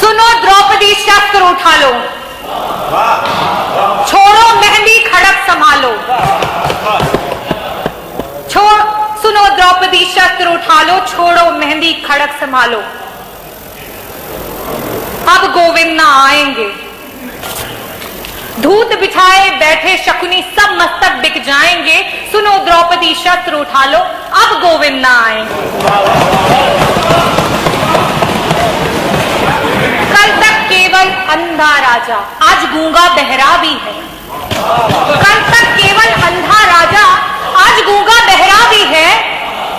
सुनो द्रौपदी शस्त्र उठा लो, छोड़ो मेहंदी खड़क संभालो। सुनो द्रौपदी शस्त्र उठा लो, छोड़ो मेहंदी खड़क संभालो। अब गोविंद ना आएंगे, धूत बिछाए बैठे शकुनी सब मस्तक बिक जाएंगे। सुनो द्रौपदी शस्त्र उठा लो, अब गोविंद ना आएंगे। कल तक केवल अंधा राजा, आज गूंगा बहरा भी है। कल तक केवल अंधा राजा, आज गूंगा बहरा भी है।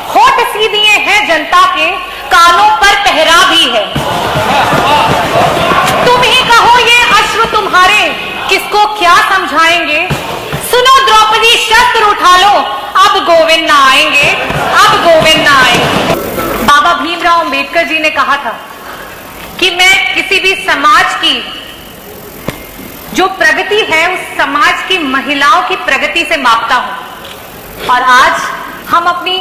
होठ सी दिए हैं जनता के, कानों पर पहरा भी है। तुम ही कहो ये अश्व तुम्हारे, किसको क्या समझाएंगे। सुनो द्रौपदी शस्त्र उठा लो, अब गोविंद ना आएंगे, अब गोविंद ना आएंगे। बाबा भीमराव अंबेडकर जी ने कहा था कि मैं किसी भी समाज की जो प्रगति है उस समाज की महिलाओं की प्रगति से मापता हूं। और आज हम अपनी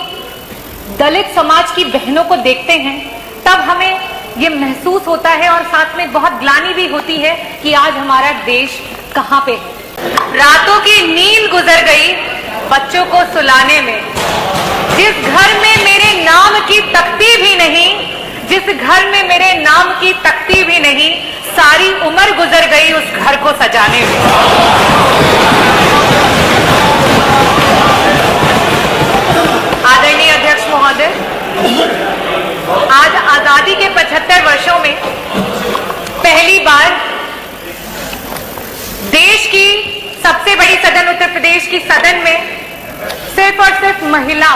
दलित समाज की बहनों को देखते हैं तब हमें ये महसूस होता है और साथ में बहुत ग्लानि भी होती है कि आज हमारा देश कहां पे है। रातों की नींद गुजर गई बच्चों को सुलाने में। जिस घर में मेरे नाम की तख्ती भी नहीं, जिस घर में मेरे नाम की तख्ती भी नहीं, सारी उम्र गुजर गई उस घर को सजाने में। आदरणीय अध्यक्ष महोदय, आज आजादी के 75 वर्षों में पहली बार देश की सबसे बड़ी सदन उत्तर प्रदेश की सदन में सिर्फ और सिर्फ महिला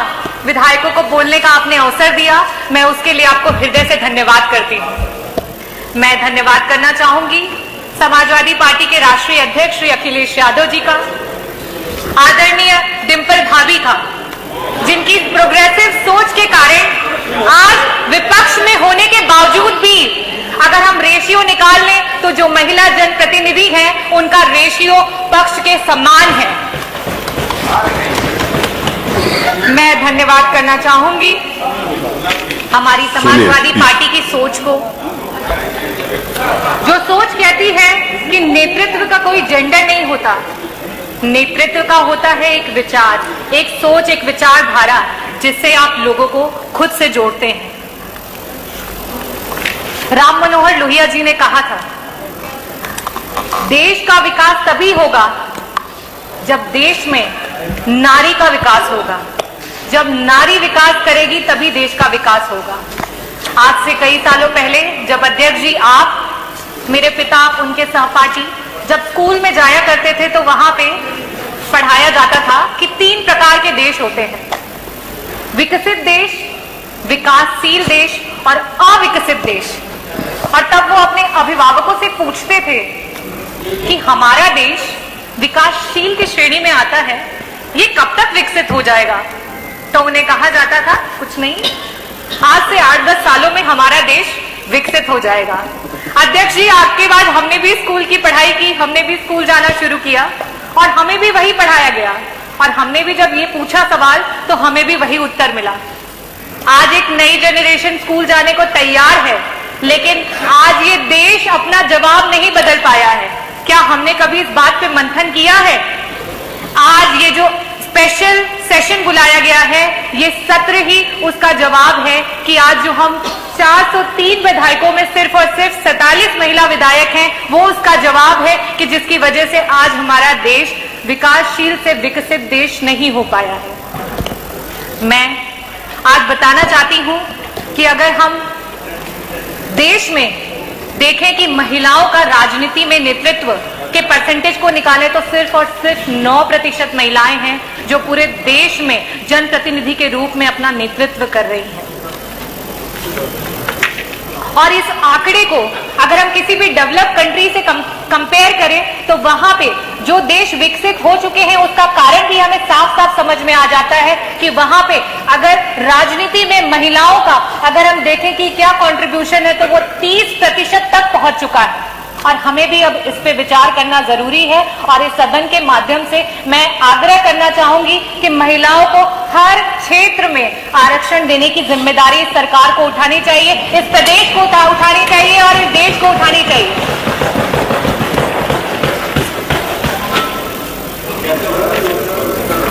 विधायकों को बोलने का आपने अवसर दिया। मैं उसके लिए आपको हृदय से धन्यवाद करती हूं। मैं धन्यवाद करना चाहूंगी समाजवादी पार्टी के राष्ट्रीय अध्यक्ष श्री अखिलेश यादव जी का, आदरणीय डिम्पल भाभी का, जिनकी प्रोग्रेसिव सोच के कारण आज विपक्ष में होने के बावजूद भी अगर हम रेशियो निकाल लें तो जो महिला जनप्रतिनिधि हैं उनका रेशियो पक्ष के समान है। मैं धन्यवाद करना चाहूंगी हमारी समाजवादी पार्टी की सोच को, जो सोच कहती है कि नेतृत्व का कोई जेंडर नहीं होता, नेतृत्व का होता है एक विचार, एक सोच, एक विचारधारा जिससे आप लोगों को खुद से जोड़ते हैं। राम मनोहर लोहिया जी ने कहा था, देश का विकास तभी होगा जब देश में नारी का विकास होगा। जब नारी विकास करेगी तभी देश का विकास होगा। आज से कई सालों पहले जब अध्यक्ष जी आप, मेरे पिता, उनके सहपाठी जब स्कूल में जाया करते थे तो वहां पे पढ़ाया जाता था कि 3 प्रकार के देश होते हैं, विकसित देश, विकासशील देश और अविकसित देश। और तब वो अपने अभिभावकों से पूछते थे कि हमारा देश विकासशील की श्रेणी में आता है, ये कब तक विकसित हो जाएगा। तो उन्हें कहा जाता था कुछ नहीं, आज से 8-10 सालों में हमारा देश विकसित हो जाएगा। अध्यक्ष जी, आपके बाद हमने भी स्कूल की पढ़ाई की, हमने भी स्कूल जाना शुरू किया और हमें भी वही पढ़ाया गया। और हमने भी जब ये पूछा सवाल तो हमें भी वही उत्तर मिला। आज एक नई जनरेशन स्कूल जाने को तैयार है, लेकिन आज ये देश अपना जवाब नहीं बदल पाया है। क्या हमने कभी इस बात पे मंथन किया है? आज ये जो स्पेशल सेशन बुलाया गया है, ये सत्र ही उसका जवाब है कि आज जो हम 403 विधायकों में सिर्फ और सिर्फ 47 महिला विधायक हैं, वो उसका जवाब है कि जिसकी वजह से आज हमारा देश विकासशील से विकसित देश नहीं हो पाया है। मैं आज बताना चाहती हूं कि अगर हम देश में देखें कि महिलाओं का राजनीति में नेतृत्व के परसेंटेज को निकाले तो सिर्फ और सिर्फ 9% महिलाएं हैं जो पूरे देश में जनप्रतिनिधि के रूप में अपना नेतृत्व कर रही हैं। और इस आंकड़े को अगर हम किसी भी डेवलप कंट्री से कंपेयर करें तो वहां पे जो देश विकसित हो चुके हैं उसका कारण भी हमें साफ साफ समझ में आ जाता है कि वहां पे अगर राजनीति में महिलाओं का अगर हम देखें कि क्या कंट्रीब्यूशन है तो वो 30% तक पहुंच चुका है। और हमें भी अब इस पे विचार करना जरूरी है। और इस सदन के माध्यम से मैं आग्रह करना चाहूंगी कि महिलाओं को हर क्षेत्र में आरक्षण देने की जिम्मेदारी इस सरकार को उठानी चाहिए, इस प्रदेश को उठानी चाहिए और इस देश को उठानी चाहिए।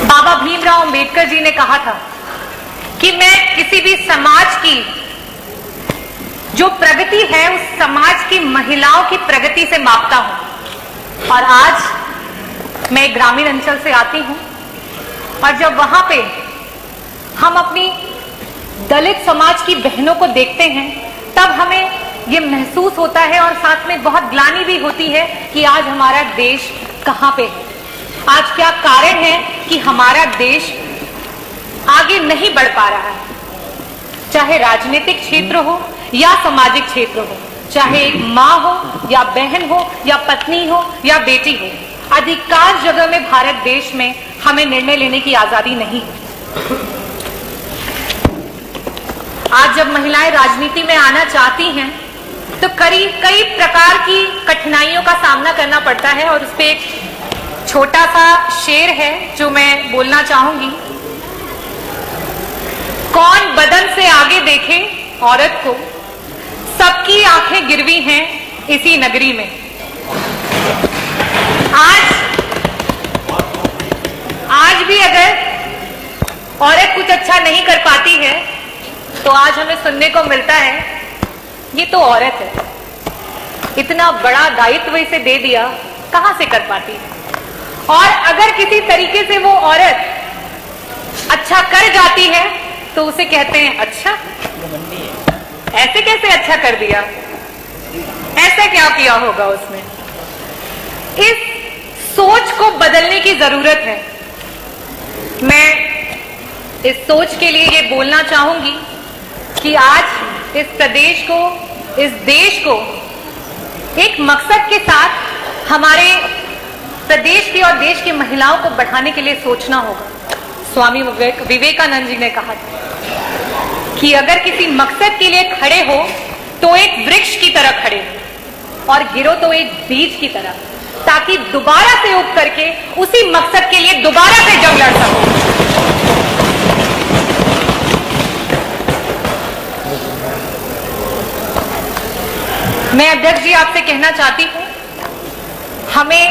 बाबा भीमराव अंबेडकर जी ने कहा था कि मैं किसी भी समाज की जो प्रगति है उस समाज की महिलाओं की प्रगति से मापता हूं। और आज मैं ग्रामीण अंचल से आती हूं और जब वहां पे हम अपनी दलित समाज की बहनों को देखते हैं तब हमें ये महसूस होता है और साथ में बहुत ग्लानि भी होती है कि आज हमारा देश कहां पे है, आज क्या कारण है कि हमारा देश आगे नहीं बढ़ पा रहा है। चाहे राजनीतिक क्षेत्र हो या सामाजिक क्षेत्र हो, चाहे एक माँ हो या बहन हो या पत्नी हो या बेटी हो, अधिकांश जगह में भारत देश में हमें निर्णय लेने की आजादी नहीं है। आज जब महिलाएं राजनीति में आना चाहती हैं तो कई प्रकार की कठिनाइयों का सामना करना पड़ता है। और उस पर एक छोटा सा शेर है जो मैं बोलना चाहूंगी। कौन बदन से आगे देखे औरत को, सबकी आंखें गिरवी हैं इसी नगरी में। आज भी अगर औरत कुछ अच्छा नहीं कर पाती है तो आज हमें सुनने को मिलता है ये तो औरत है, इतना बड़ा दायित्व इसे दे दिया, कहां से कर पाती है। और अगर किसी तरीके से वो औरत अच्छा कर जाती है तो उसे कहते हैं अच्छा, ऐसे कैसे अच्छा कर दिया, ऐसा क्या किया होगा उसने। इस सोच को बदलने की जरूरत है। मैं इस सोच के लिए ये बोलना चाहूंगी कि आज इस प्रदेश को, इस देश को एक मकसद के साथ हमारे प्रदेश की और देश की महिलाओं को बढ़ाने के लिए सोचना होगा। स्वामी विवेकानंद जी ने कहा था कि अगर किसी मकसद के लिए खड़े हो तो एक वृक्ष की तरह खड़े हो और गिरो तो एक बीज की तरह, ताकि दोबारा से उग करके उसी मकसद के लिए दोबारा से जंग लड़ सको। मैं अध्यक्ष जी आपसे कहना चाहती हूं, हमें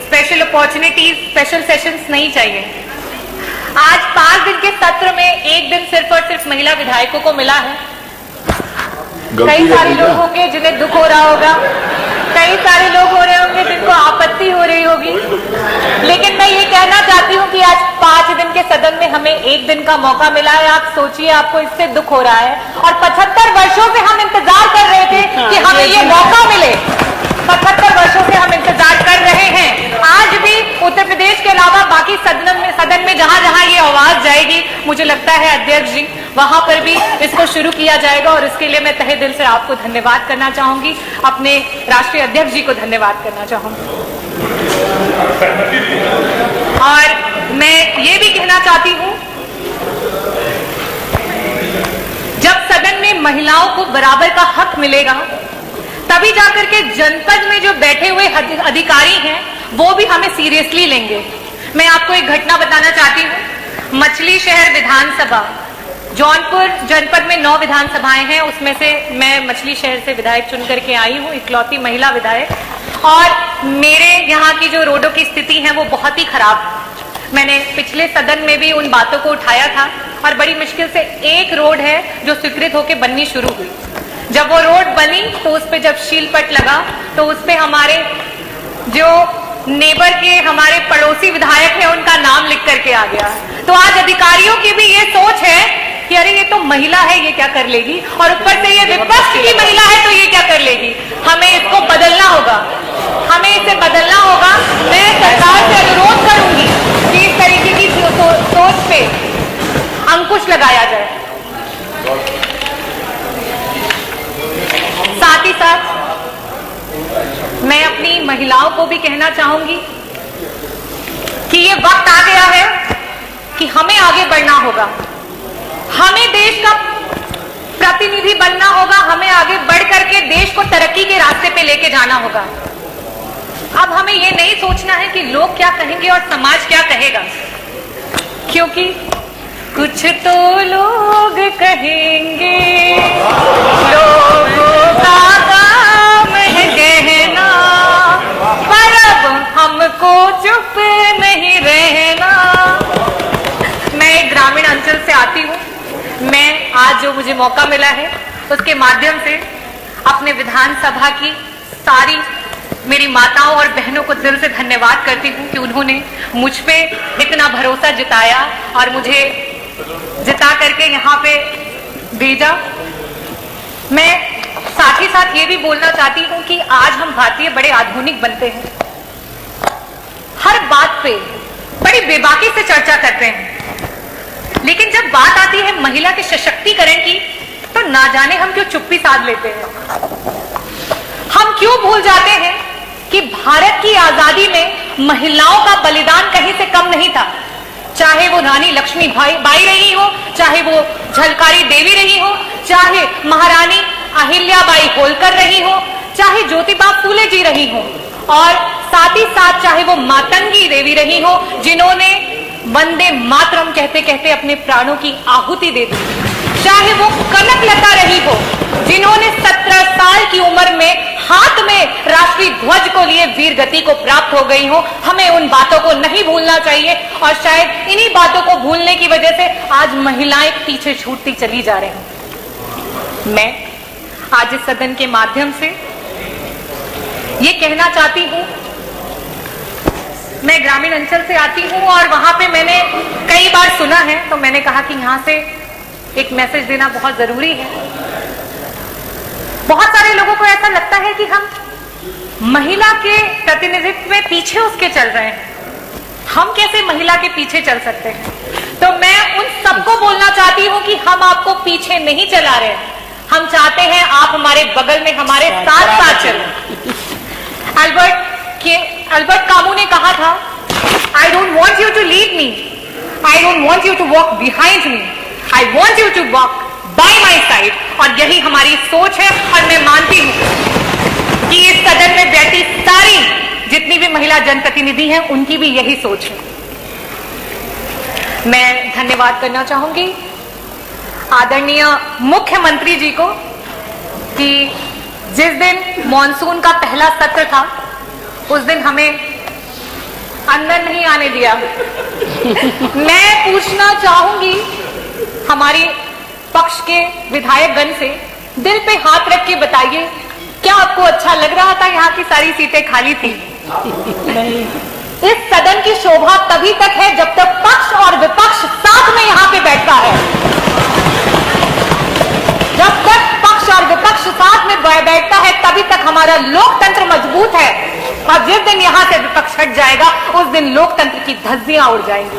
स्पेशल अपॉर्चुनिटीज, स्पेशल सेशंस नहीं चाहिए। आज 5 दिन के सत्र में एक दिन सिर्फ और सिर्फ महिला विधायकों को मिला है। कई सारे लोग होंगे जिन्हें दुख हो रहा होगा, कई सारे लोग हो रहे होंगे जिनको आपत्ति हो रही होगी, लेकिन मैं ये कहना चाहती हूँ कि आज 5 दिन के सदन में हमें एक दिन का मौका मिला है। आप सोचिए, आपको इससे दुख हो रहा है और 75 वर्षों से हम इंतजार कर रहे थे कि हमें ये मौका मिले। 75 वर्षों से हम इंतजार कर रहे हैं। आज भी उत्तर प्रदेश के अलावा बाकी सदन में जहां जहां ये आवाज जाएगी, मुझे लगता है अध्यक्ष जी वहां पर भी इसको शुरू किया जाएगा। और इसके लिए मैं तहे दिल से आपको धन्यवाद करना चाहूंगी, अपने राष्ट्रीय अध्यक्ष जी को धन्यवाद करना चाहूंगी। और मैं ये भी कहना चाहती हूं, जब सदन में महिलाओं को बराबर का हक मिलेगा तभी जाकर के जनपद में जो बैठे हुए अधिकारी हैं वो भी हमें सीरियसली लेंगे। मैं आपको एक घटना बताना चाहती हूँ। मछली शहर विधानसभा, जौनपुर जनपद में 9 विधानसभाएं हैं, उसमें से मैं मछली शहर से विधायक चुन करके आई हूँ, इकलौती महिला विधायक। और मेरे यहाँ की जो रोडों की स्थिति है वो बहुत ही खराब है। मैंने पिछले सदन में भी उन बातों को उठाया था और बड़ी मुश्किल से एक रोड है जो स्वीकृत होकर बननी शुरू हुई। जब वो रोड बनी तो उस पे जब शीलपट लगा तो उस पे हमारे जो नेबर के हमारे पड़ोसी विधायक हैं उनका नाम लिख करके आ गया। तो आज अधिकारियों की भी ये सोच है कि अरे ये तो महिला है, ये क्या कर लेगी, और ऊपर से ये विपक्ष की महिला है तो ये क्या कर लेगी। हमें इसको बदलना होगा, हमें इसे बदलना होगा। मैं सरकार से अनुरोध करूंगी कि इस तरीके की सोच पे अंकुश लगाया जाए। साथ ही साथ मैं अपनी महिलाओं को भी कहना चाहूंगी कि ये वक्त आ गया है कि हमें आगे बढ़ना होगा, हमें देश का प्रतिनिधि बनना होगा, हमें आगे बढ़ करके देश को तरक्की के रास्ते पे लेके जाना होगा। अब हमें ये नहीं सोचना है कि लोग क्या कहेंगे और समाज क्या कहेगा, क्योंकि कुछ तो लोग कहेंगे, लोगों का काम है कहना, पर अब हमको चुप नहीं रहना। मैं ग्रामीण अंचल से आती हूँ। मैं आज जो मुझे मौका मिला है उसके माध्यम से अपने विधानसभा की सारी मेरी माताओं और बहनों को दिल से धन्यवाद करती हूँ कि उन्होंने मुझ पे इतना भरोसा जताया और मुझे जिता करके यहाँ पे भेजा। मैं साथ ही साथ ये भी बोलना चाहती हूँ कि आज हम भारतीय बड़े आधुनिक बनते हैं, हर बात पे बड़ी बेबाकी से चर्चा करते हैं, लेकिन जब बात आती है महिला के सशक्तिकरण की तो ना जाने हम क्यों चुप्पी साध लेते हैं। हम क्यों भूल जाते हैं कि भारत की आजादी में महिलाओं का बलिदान कहीं से कम नहीं था, चाहे वो रानी लक्ष्मीबाई रही हो, चाहे वो झलकारी देवी रही हो, चाहे महारानी अहिल्याबाई होलकर रही हो, चाहे ज्योतिबा फूले जी रही हो, और साथ ही साथ चाहे वो मातंगी देवी रही हो जिन्होंने वंदे मातरम कहते कहते अपने प्राणों की आहुति दे दी, चाहे वो कनकलता रही हो जिन्होंने 17 साल की उम्र में हाथ में राष्ट्रीय ध्वज को लिए वीर गति को प्राप्त हो गई हो। हमें उन बातों को नहीं भूलना चाहिए और शायद इन्हीं बातों को भूलने की वजह से आज महिलाएं पीछे छूटती चली जा रही हैं। मैं आज इस सदन के माध्यम से ये कहना चाहती हूं, मैं ग्रामीण अंचल से आती हूं और वहां पे मैंने कई बार सुना है, तो मैंने कहा कि यहां से एक मैसेज देना बहुत जरूरी है। बहुत सारे लोगों को ऐसा लगता है कि हम महिला के प्रतिनिधित्व में पीछे उसके चल रहे हैं। हम कैसे महिला के पीछे चल सकते हैं? तो मैं उन सबको बोलना चाहती हूं कि हम आपको पीछे नहीं चला रहे, हम चाहते हैं आप हमारे बगल में हमारे साथ साथ चलें। अल्बर्ट कामू ने कहा था, I don't want you to lead me, I don't want you to walk behind me, I want you to walk by my side. और यही हमारी सोच है और मैं मानती हूं कि इस सदन में बैठी सारी जितनी भी महिला जनप्रतिनिधि हैं उनकी भी यही सोच है। मैं धन्यवाद करना चाहूंगी आदरणीय मुख्यमंत्री जी को कि जिस दिन मॉनसून का पहला सत्र था उस दिन हमें अंदर नहीं आने दिया। मैं पूछना चाहूंगी हमारी पक्ष के विधायकगण से, दिल पे हाथ रख के बताइए, क्या आपको अच्छा लग रहा था यहाँ की सारी सीटें खाली थी? नहीं। इस सदन की शोभा तभी तक है जब तक पक्ष और विपक्ष साथ में यहाँ पे बैठता है। जब तक पक्ष और विपक्ष साथ में बैठता है तभी तक हमारा लोकतंत्र मजबूत है, और जिस दिन यहाँ से विपक्ष हट जाएगा उस दिन लोकतंत्र की धज्जियां उड़ जाएंगी।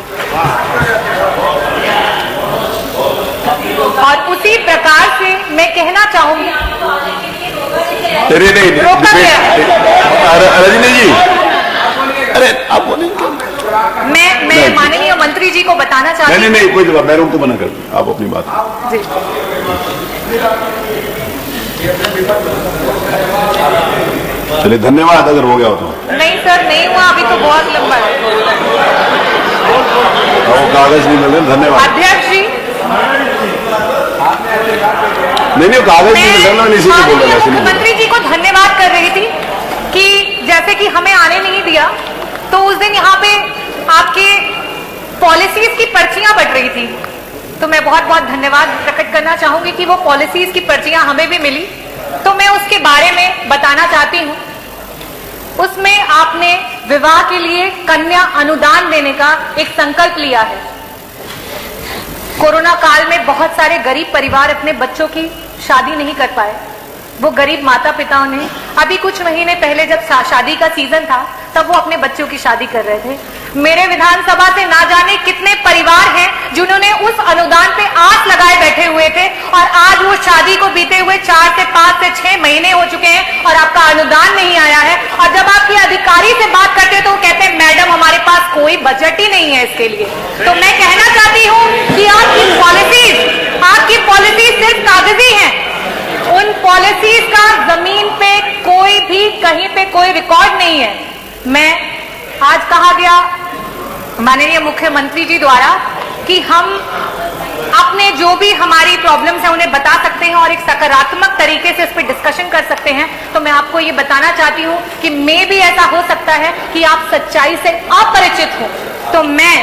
और उसी प्रकार से मैं कहना चाहूंगी, रजनी जी, अरे आप मैं माननीय मंत्री जी को बताना चाहती हूँ। नहीं कोई जवाब, मैं उनको मना कर दूं, आप अपनी बात जी। चलिए धन्यवाद, अगर हो गया हो तो। नहीं सर, नहीं हुआ, अभी तो बहुत लंबा है। वो कागज नहीं मिल रहे, धन्यवाद अध्यक्ष जी। नहीं कागज नहीं मिल रहा, इसी को बोल रहा है। मुख्यमंत्री जी को धन्यवाद कर रही थी कि जैसे कि हमें आने नहीं दिया, तो उस दिन यहाँ पे आपके पॉलिसीज की पर्चियां बट रही थी, तो मैं बहुत बहुत धन्यवाद प्रकट करना चाहूंगी कि वो पॉलिसीज की पर्चियां हमें भी मिली। तो मैं उसके बारे में बताना चाहती हूँ। उसमें आपने विवाह के लिए कन्या अनुदान देने का एक संकल्प लिया है। कोरोना काल में बहुत सारे गरीब परिवार अपने बच्चों की शादी नहीं कर पाए। वो गरीब माता पिताओं ने अभी कुछ महीने पहले जब शादी का सीजन था तब वो अपने बच्चों की शादी कर रहे थे। मेरे विधानसभा से ना जाने कितने परिवार हैं जिन्होंने उस अनुदान पे आस लगाए बैठे हुए थे, और आज वो शादी को बीते हुए 4 से 5 से 6 महीने हो चुके हैं और आपका अनुदान नहीं आया है। और जब आपके अधिकारी से बात करते तो वो कहते हैं मैडम हमारे पास कोई बजट ही नहीं है इसके लिए। तो मैं कहना चाहती हूँ कि आपकी पॉलिसीज सिर्फ कागजी हैं, उन पॉलिसीज का जमीन पे कोई भी उसमें कोई रिकॉर्ड नहीं है। मैं आज कहा गया माननीय मुख्यमंत्री जी द्वारा कि हम अपने जो भी हमारी प्रॉब्लम्स हैं उन्हें बता सकते हैं और एक सकारात्मक तरीके से इस पर डिस्कशन कर सकते हैं। तो मैं आपको ये बताना चाहती हूँ कि मे भी ऐसा हो सकता है कि आप सच्चाई से अपरिचित हो, तो मैं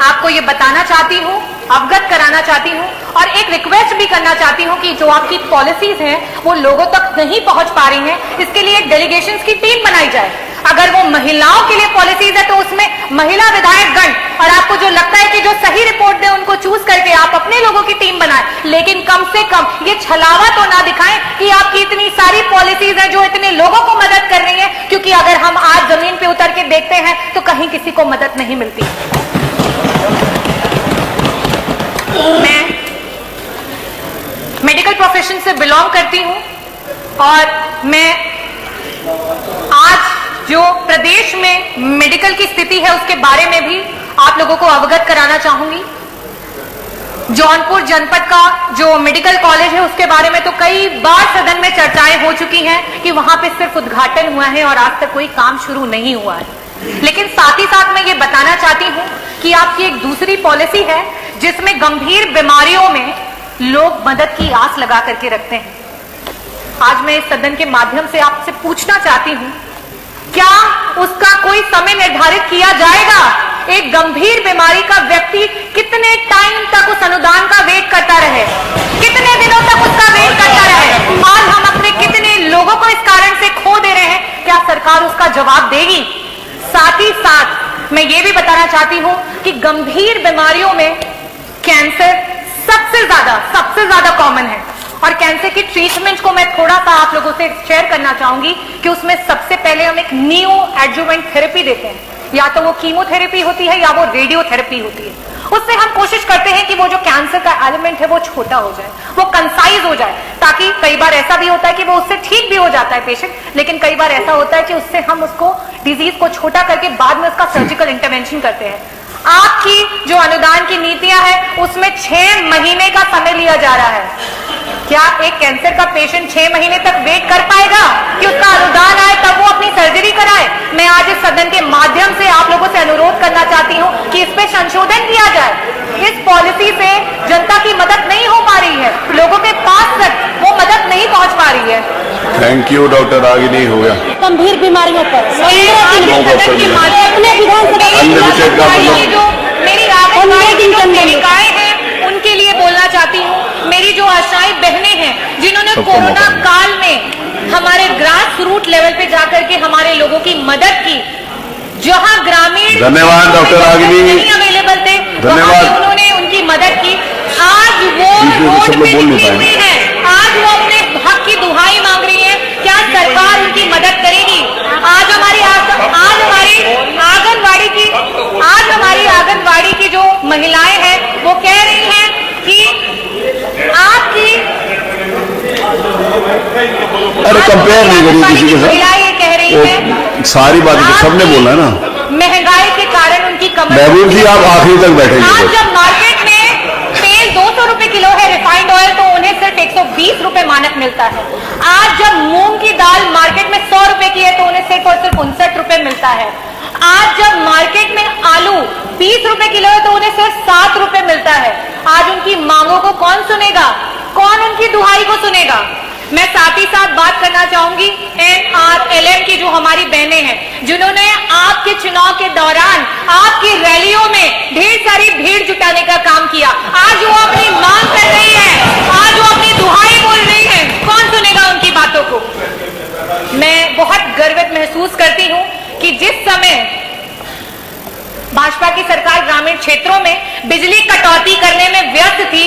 आपको ये बताना चाहती हूँ, अवगत कराना चाहती हूँ और एक रिक्वेस्ट भी करना चाहती हूँ कि जो आपकी पॉलिसीज हैं वो लोगों तक नहीं पहुंच पा रही हैं, इसके लिए एक डेलीगेशंस की टीम बनाई जाए। अगर वो महिलाओं के लिए पॉलिसीज है तो उसमें महिला विधायक गण, और आपको जो लगता है कि जो सही रिपोर्ट दे उनको चूज करके आप अपने लोगों की टीम बनाएं, लेकिन कम से कम ये छलावा तो ना दिखाएं कि आपकी इतनी सारी पॉलिसीज है जो इतने लोगों को मदद कर रही है, क्योंकि अगर हम आज जमीन पे उतर के देखते हैं तो कहीं किसी को मदद नहीं मिलती। मैं मेडिकल प्रोफेशन से बिलोंग करती हूं और मैं आज जो प्रदेश में मेडिकल की स्थिति है उसके बारे में भी आप लोगों को अवगत कराना चाहूंगी। जौनपुर जनपद का जो मेडिकल कॉलेज है उसके बारे में तो कई बार सदन में चर्चाएं हो चुकी हैं कि वहां पे सिर्फ उद्घाटन हुआ है और आज तक कोई काम शुरू नहीं हुआ है। लेकिन साथ ही साथ मैं ये बताना चाहती हूं कि आपकी एक दूसरी पॉलिसी है जिसमें गंभीर बीमारियों में लोग मदद की आस लगा करके रखते हैं। आज मैं इस सदन के माध्यम से आपसे पूछना चाहती हूं, क्या उसका कोई समय निर्धारित किया जाएगा? एक गंभीर बीमारी का व्यक्ति कितने टाइम तक उस अनुदान का वेट करता रहे, कितने दिनों तक उसका वेट करता रहे? आज हम अपने कितने लोगों को इस कारण से खो दे रहे हैं, क्या सरकार उसका जवाब देगी? साथ ही साथ मैं ये भी बताना चाहती हूं कि गंभीर बीमारियों में कैंसर सबसे ज्यादा कॉमन है और कैंसर की ट्रीटमेंट को मैं थोड़ा सा आप लोगों से शेयर करना चाहूंगी कि उसमें सबसे पहले हम एक नियो एडजुवेंट थेरेपी देते हैं, या तो वो कीमोथेरेपी होती है या वो रेडियोथेरेपी होती है। उससे हम कोशिश करते हैं कि वो जो कैंसर का एलिमेंट है वो छोटा हो जाए, वो कंसाइज हो जाए, ताकि कई बार ऐसा भी होता है कि वो उससे ठीक भी हो जाता है पेशेंट, लेकिन कई बार ऐसा होता है कि उससे हम उसको डिजीज को छोटा करके बाद में उसका सर्जिकल इंटरवेंशन करते हैं। आपकी जो अनुदान की नीतियां हैं उसमें 6 महीने का समय लिया जा रहा है। क्या एक कैंसर का पेशेंट 6 महीने तक वेट कर पाएगा कि उसका अनुदान आए तब वो अपनी सर्जरी कराए? मैं आज इस सदन के माध्यम से आप लोगों से अनुरोध करना चाहती हूं कि इस पे संशोधन किया जाए। इस पॉलिसी से जनता की मदद नहीं हो पा रही है, लोगों के पास तक वो मदद नहीं पहुंच पा रही है। थैंक यू डॉक्टर रागिनी, हो गया। गंभीर बीमारियों पर मेरी आंगनबाड़ी जो सेविकाएं हैं उनके लिए बोलना चाहती हूँ। मेरी जो आशाएं बहनें हैं जिन्होंने कोरोना काल में हमारे ग्रास रूट लेवल पे जाकर के हमारे लोगों की मदद की, जहां ग्रामीण धन्यवाद डॉक्टर रागिनी, नहीं अवेलेबल थे, धन्यवाद, उन्होंने उनकी मदद की। आज वो रोड पे निकली हुई है, आज वो अपने हक की दुहाई मांग रही है। क्या सरकार उनकी मदद करेगी? आज हमारी आंगनबाड़ी की जो महिलाएं हैं वो कह रही हैं कि आपकी, अरे कंपेयर नहीं करी किसी के साथ, ये कह रही है सारी बातें तो सबने बोला है ना। महंगाई के कारण उनकी कमर, महबूब जी आप आखिरी तक बैठेंगे। आज जब मार्केट में तेल 200 रुपए किलो है रिफाइंड ऑयल, तो उन्हें सिर्फ 120 रुपए मानक मिलता है। आज जब मूंग की दाल मार्केट में 100 रुपए की है तो उन्हें सिर्फ और सिर्फ 59 रुपए मिलता है। आज जब मार्केट में आलू 20 रुपए किलो है तो उन्हें सिर्फ 7 रुपए मिलता है। आज उनकी मांगों को कौन सुनेगा? कौन उनकी दुहाई को सुनेगा? मैं साथ ही साथ बात करना चाहूंगी NRLM की जो हमारी बहनें हैं, जिन्होंने आपके चुनाव के दौरान आपकी रैलियों में ढेर सारी भीड़ जुटाने का काम किया। आज वो अपनी मांग कर रही है, आज वो अपनी दुहाई बोल रही है, कौन सुनेगा उनकी बातों को? मैं बहुत गर्वित महसूस करती हूं कि जिस समय भाजपा की सरकार ग्रामीण क्षेत्रों में बिजली कटौती करने में व्यस्त थी,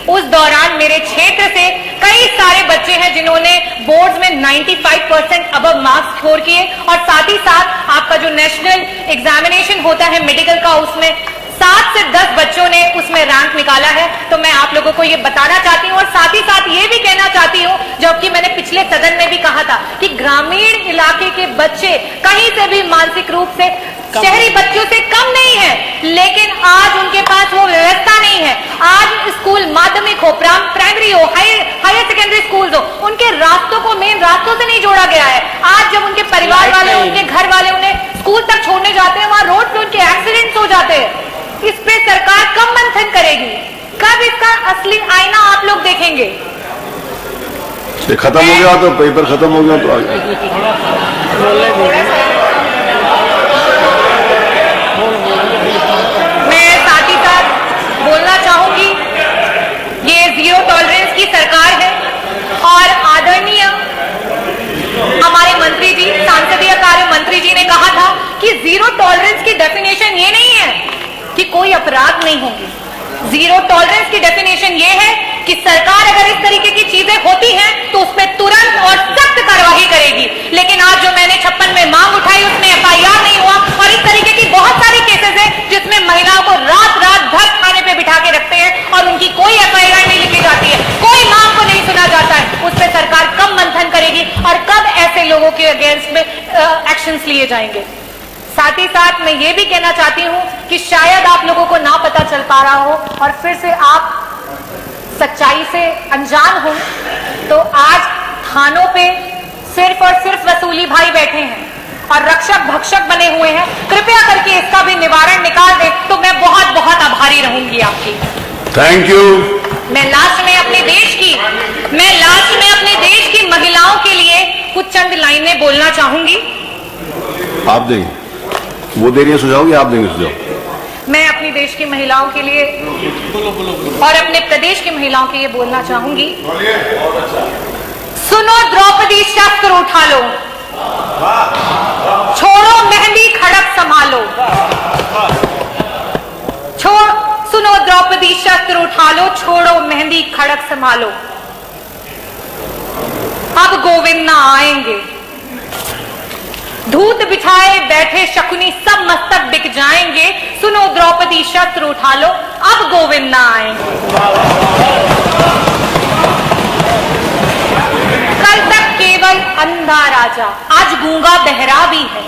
उस दौरान मेरे क्षेत्र से कई सारे बच्चे हैं जिन्होंने बोर्ड्स में 95% अबव मार्क्स स्कोर किए, और साथ ही साथ आपका जो नेशनल एग्जामिनेशन होता है मेडिकल का, उसमें 7 से 10 बच्चों ने उसमें रैंक निकाला है। तो मैं आप लोगों को ये बताना चाहती हूँ और साथ ही साथ ये भी कहना चाहती हूँ, जबकि मैंने पिछले सदन में भी कहा था कि ग्रामीण इलाके के बच्चे कहीं से भी मानसिक रूप से शहरी बच्चों से कम नहीं है, लेकिन आज उनके पास वो व्यवस्था नहीं है। आज स्कूल माध्यमिक हो, प्राइमरी हो, हायर सेकेंडरी स्कूल हो, उनके रास्तों को मेन रास्तों से नहीं जोड़ा गया है। आज जब उनके परिवार ये खत्म हो गया तो पेपर खत्म हो गया तो आगे। मैं साथ ही साथ बोलना चाहूंगी, ये जीरो टॉलरेंस की सरकार है और आदरणीय हमारे मंत्री जी, संसदीय कार्य मंत्री जी ने कहा था कि जीरो टॉलरेंस की डेफिनेशन ये नहीं है कि कोई अपराध नहीं होंगे। जीरो टॉलरेंस की डेफिनेशन ये है कि सरकार अगर इस तरीके की चीजें होती हैं तो उस पर तुरंत और सख्त कार्रवाई करेगी। लेकिन आज जो मैंने 56 में मांग उठाई उसमें एफआईआर नहीं हुआ और इस तरीके की बहुत सारी केसेस हैं जिसमें महिलाओं को रात रात भर थाने पे बिठा के रखते हैं और उनकी कोई एफआईआर नहीं लिखी जाती है, कोई मांग को नहीं सुना जाता है। उस पर सरकार कब मंथन करेगी और कब ऐसे लोगों के अगेंस्ट में एक्शंस लिए जाएंगे। साथ ही साथ मैं ये भी कहना चाहती हूं कि शायद आप लोगों को ना पता चल पा रहा हो और फिर से आप सच्चाई से अनजान हो, तो आज थानों पे सिर्फ और सिर्फ वसूली भाई बैठे हैं और रक्षक भक्षक बने हुए हैं। कृपया करके इसका भी निवारण निकाल दें तो मैं बहुत बहुत आभारी रहूंगी आपकी। Thank you. मैं लास्ट में अपने देश की महिलाओं के लिए कुछ चंद लाइनें बोलना चाहूंगी। आप देंगे, वो दे रही है सुझाव या आप देंगे सुझाव? मैं अपनी देश की महिलाओं के लिए और अपने प्रदेश की महिलाओं के लिए बोलना चाहूंगी। सुनो द्रौपदी शस्त्र उठा लो, छोड़ो मेहंदी खड़क संभालो। सुनो द्रौपदी शस्त्र उठा लो, छोड़ो मेहंदी खड़क संभालो। अब गोविंद ना आएंगे, धूत बिछाए बैठे शकुनी सब मस्तक बिक जाएंगे। सुनो द्रौपदी शस्त्र उठा लो, अब गोविंद ना आएंगे। कल तक केवल अंधा राजा, आज गूंगा बहरा भी है।